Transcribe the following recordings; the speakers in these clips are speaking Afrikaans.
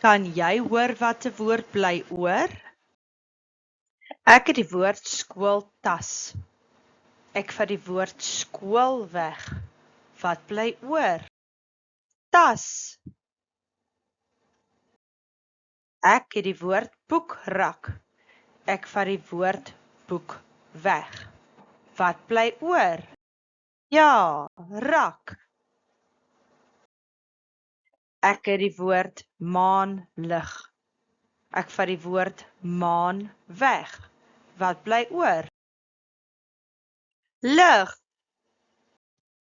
Kan jy hoor wat 'n woord bly oor? Ek het die woord skooltas. Ek vat die woord skool weg. Wat bly oor? Tas. Ek het die woord boekrak. Ek vat die woord boek weg. Wat bly oor? Ja, rak. Ek het die woord maanlig. Ek vat die woord maan weg. Wat bly oor? Lig.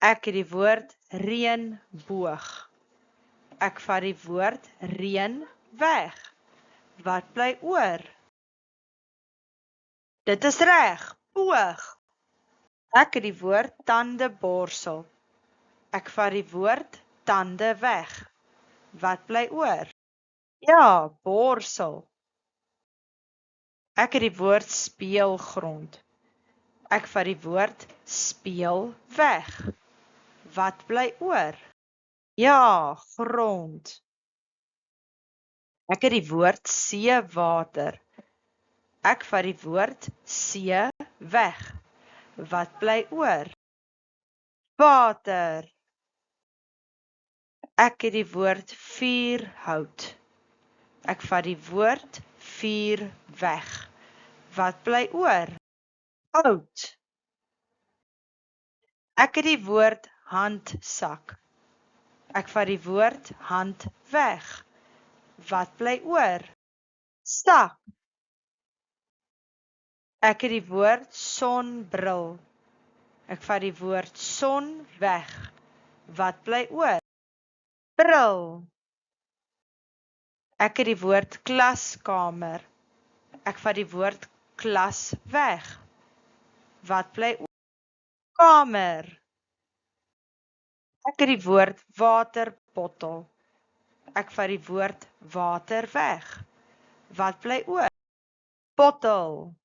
Ek het die woord reënboog. Ek vat die woord reën weg. Wat bly oor? Dit is reg, boog. Ek het die woord tandeborsel. Ek vat die woord tande weg. Wat bly oor? Ja, borsel. Ek het die woord speelgrond. Ek vat die woord speel weg. Wat bly oor? Ja, grond. Ek het die woord seewater. Ek vat die woord see weg. Wat bly oor? Water. Ek het die woord vuurhout. Ek vat die woord vuur weg. Wat bly oor? Hout. Ek het die woord handsak. Ek vat die woord hand weg. Wat bly oor? Sak. Ek het die woord sonbril. Ek vat die woord son weg. Wat bly oor? Bril. Ek het die woord klaskamer. Ek vat die woord klas weg. Wat bly oor? Kamer. Ek het die woord waterbottel. Ek vat die woord water weg. Wat bly oor? Bottel.